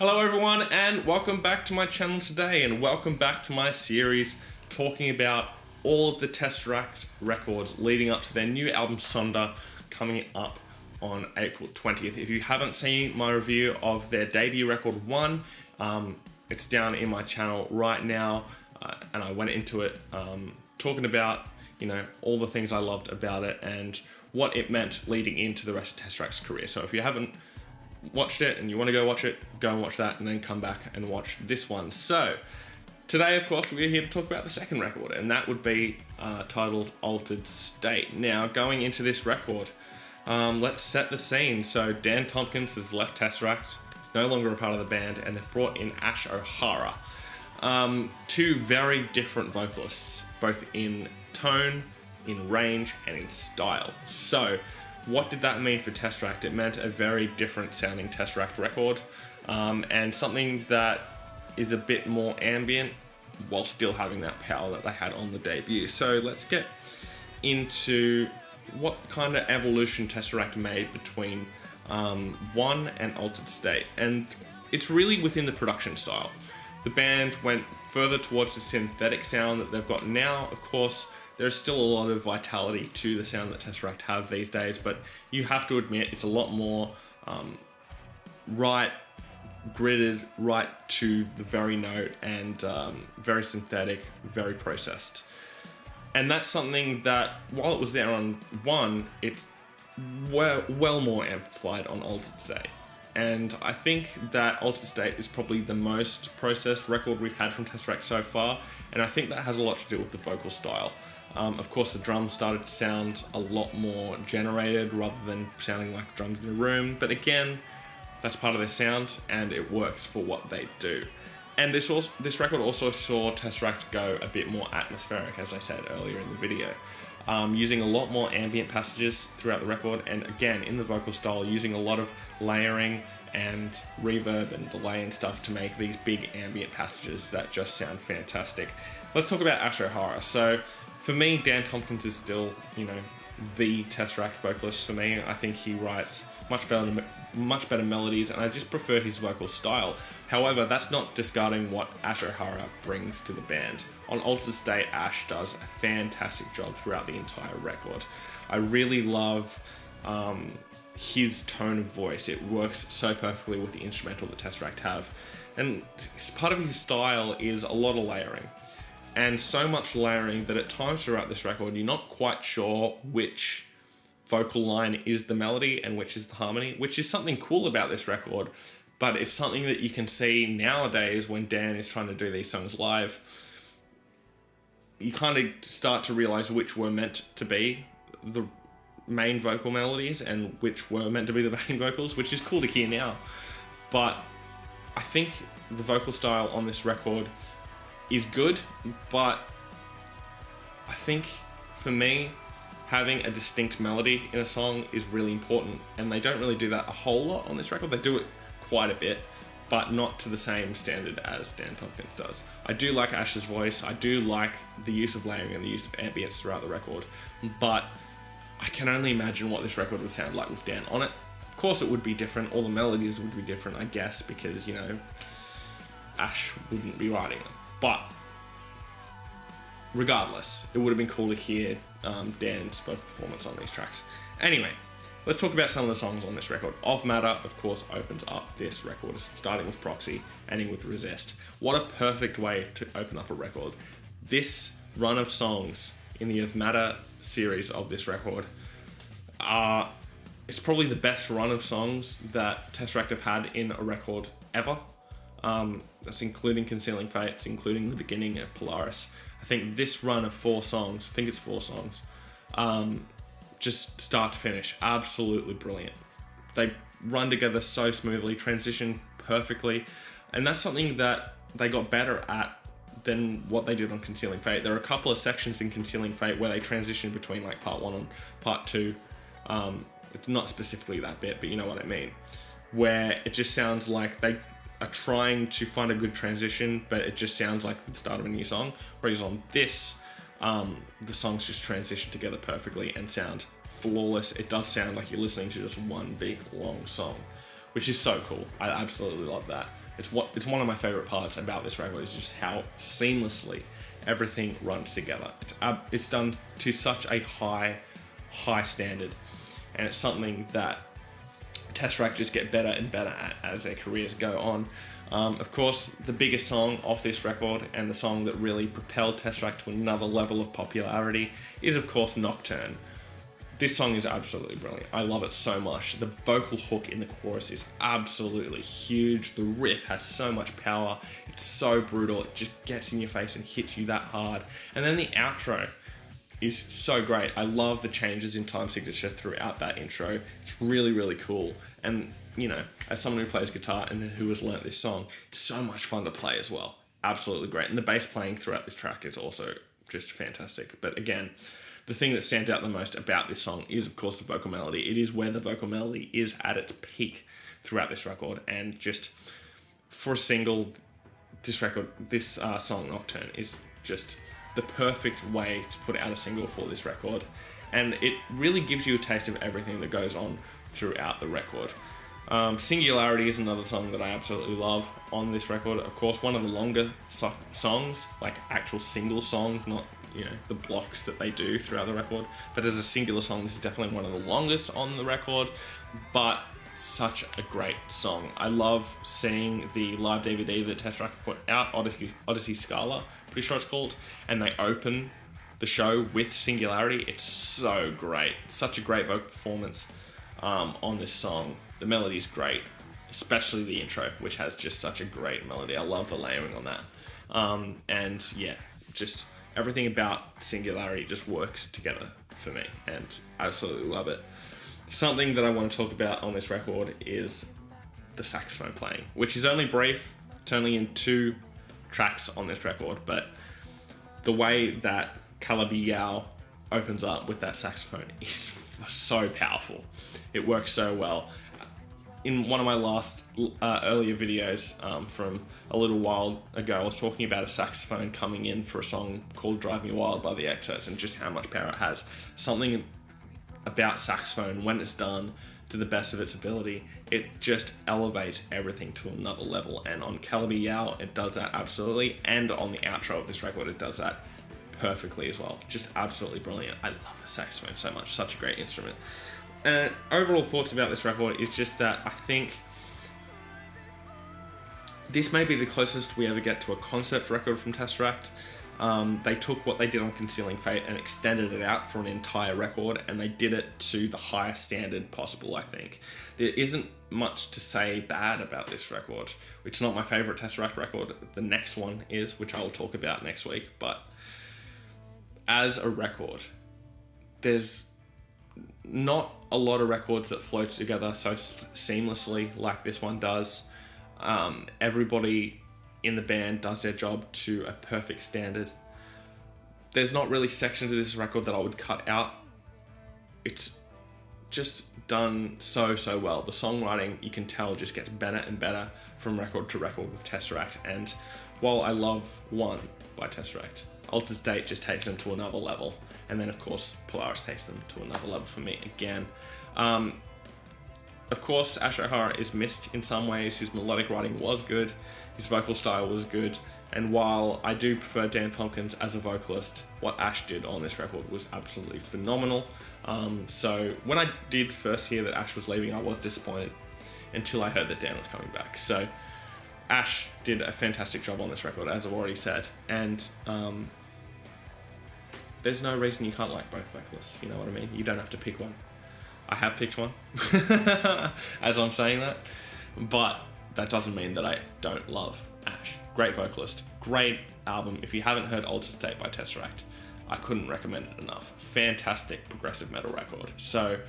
Hello everyone, and welcome back to my channel today, and welcome back to my series talking about all of the TesseracT records leading up to their new album Sonder coming up on April 20th. If you haven't seen my review of their debut record 1, it's down in my channel right now, and I went into it talking about all the things I loved about it and what it meant leading into the rest of TesseracT's career. So if you haven't watched it and you want to go watch it, go and watch that and then come back and watch this one. So today, of course, we're here to talk about the second record, and that would be titled Altered State. Now, going into this record, let's set the scene. So Dan Tompkins has left TesseracT, he's no longer a part of the band, and they've brought in Ash O'Hara. Two very different vocalists, both in tone, in range, and in style. So what did that mean for TesseracT? It meant a very different sounding TesseracT record, and something that is a bit more ambient while still having that power that they had on the debut. So let's get into what kind of evolution TesseracT made between 1 and Altered State, and it's really within the production style. The band went further towards the synthetic sound that they've got now. Of course, there's still a lot of vitality to the sound that TesseracT have these days, but you have to admit it's a lot more gridded right to the very note, and very synthetic, very processed. And that's something that, while it was there on 1, it's well more amplified on Altered State. And I think that Altered State is probably the most processed record we've had from TesseracT so far, and I think that has a lot to do with the vocal style. Of course, the drums started to sound a lot more generated rather than sounding like drums in a room, but again, that's part of their sound and it works for what they do. And this record also saw TesseracT go a bit more atmospheric, as I said earlier in the video, using a lot more ambient passages throughout the record, and again, in the vocal style, using a lot of layering and reverb and delay and stuff to make these big ambient passages that just sound fantastic. Let's talk about Ash O'Hara. So for me, Dan Tompkins is still, the TesseracT vocalist for me. I think he writes much better melodies, and I just prefer his vocal style. However, that's not discarding what Ash O'Hara brings to the band. On Altered State, Ash does a fantastic job throughout the entire record. I really love his tone of voice. It works so perfectly with the instrumental that TesseracT have. And part of his style is a lot of layering. And so much layering that at times throughout this record, you're not quite sure which vocal line is the melody and which is the harmony, which is something cool about this record, but it's something that you can see nowadays when Dan is trying to do these songs live. You kind of start to realize which were meant to be the main vocal melodies and which were meant to be the backing vocals, which is cool to hear now. But I think the vocal style on this record is good, but I think for me, having a distinct melody in a song is really important, and they don't really do that a whole lot on this record. They do it quite a bit, but not to the same standard as Dan Tompkins does. I do like Ash's voice, I do like the use of layering and the use of ambience throughout the record, but I can only imagine what this record would sound like with Dan on it. Of course it would be different, all the melodies would be different, I guess, because, Ash wouldn't be writing them. But regardless, it would have been cool to hear Dan's vocal performance on these tracks. Anyway, let's talk about some of the songs on this record. Of Matter, of course, opens up this record, starting with Proxy, ending with Resist. What a perfect way to open up a record. This run of songs in the Of Matter series of this record it's probably the best run of songs that TesseracT have had in a record ever. That's including Concealing Fate, it's including the beginning of Polaris. I think this run of 4 songs, just start to finish, absolutely brilliant. They run together so smoothly, transition perfectly, and that's something that they got better at than what they did on Concealing Fate. There are a couple of sections in Concealing Fate where they transition between like part 1 and part 2. It's not specifically that bit, but you know what I mean. Where it just sounds like they are trying to find a good transition, but it just sounds like the start of a new song. Whereas on this, the songs just transition together perfectly and sound flawless. It does sound like you're listening to just one big long song, which is so cool. I absolutely love that. It's one of my favorite parts about this record, is just how seamlessly everything runs together. It's done to such a high standard, and it's something that TesseracT just get better and better at as their careers go on. Of course, the biggest song off this record, and the song that really propelled TesseracT to another level of popularity, is of course Nocturne. This song is absolutely brilliant. I love it so much. The vocal hook in the chorus is absolutely huge. The riff has so much power. It's so brutal. It just gets in your face and hits you that hard. And then the outro is so great. I love the changes in time signature throughout that intro. It's really, really cool. And, you know, as someone who plays guitar and who has learnt this song, it's so much fun to play as well. Absolutely great. And the bass playing throughout this track is also just fantastic. But again, the thing that stands out the most about this song is, of course, the vocal melody. It is where the vocal melody is at its peak throughout this record. And just for a single, this song, Nocturne, is just the perfect way to put out a single for this record. And it really gives you a taste of everything that goes on throughout the record. Singularity is another song that I absolutely love on this record. Of course, one of the longer songs, like actual single songs, not, you know, the blocks that they do throughout the record. But as a singular song, this is definitely one of the longest on the record, but such a great song. I love seeing the live DVD that TesseracT put out, Odyssey Scala, pretty sure it's called, and they open the show with Singularity. It's so great. Such a great vocal performance on this song. The melody is great, especially the intro, which has just such a great melody. I love the layering on that. And yeah, just everything about Singularity just works together for me, and I absolutely love it. Something that I want to talk about on this record is the saxophone playing, which is only brief. It's only in 2 tracks on this record, but the way that Calabi Yao opens up with that saxophone is so powerful. It works so well. In one of my last earlier videos from a little while ago, I was talking about a saxophone coming in for a song called Drive Me Wild by the Excerpts, and just how much power it has. Something about saxophone, when it's done to the best of its ability, it just elevates everything to another level. And on Calabi Yao, it does that absolutely, and on the outro of this record, it does that perfectly as well. Just absolutely brilliant. I love the saxophone so much. Such a great instrument. Overall thoughts about this record is just that I think this may be the closest we ever get to a concept record from TesseracT. They took what they did on Concealing Fate and extended it out for an entire record, and they did it to the highest standard possible, I think. There isn't much to say bad about this record. It's not my favorite TesseracT record. The next one is, which I will talk about next week, but as a record, there's not a lot of records that flow together so seamlessly like this one does. Everybody in the band does their job to a perfect standard. There's not really sections of this record that I would cut out. It's just done so well. The songwriting, you can tell, just gets better and better from record to record with TesseracT. And while I love One by TesseracT, Altered State just takes them to another level. And then, of course, Polaris takes them to another level for me again. Of course, Ash O'Hara is missed in some ways. His melodic writing was good. His vocal style was good. And while I do prefer Dan Tompkins as a vocalist, what Ash did on this record was absolutely phenomenal. So when I did first hear that Ash was leaving, I was disappointed until I heard that Dan was coming back. So Ash did a fantastic job on this record, as I've already said. And there's no reason you can't like both vocalists, you know what I mean? You don't have to pick one. I have picked one, as I'm saying that, but that doesn't mean that I don't love Ash. Great vocalist, great album. If you haven't heard Altered State by TesseracT, I couldn't recommend it enough. Fantastic progressive metal record. So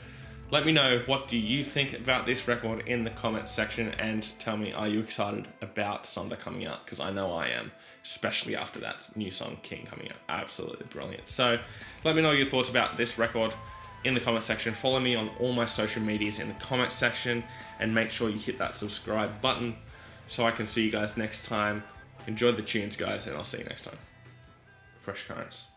let me know, what do you think about this record in the comments section, and tell me, are you excited about Sonder coming out? Because I know I am, especially after that new song King coming out. Absolutely brilliant. So let me know your thoughts about this record in the comment section. Follow me on all my social medias in the comment section, and make sure you hit that subscribe button so I can see you guys next time. Enjoy the tunes, guys, and I'll see you next time. Fresh Currents.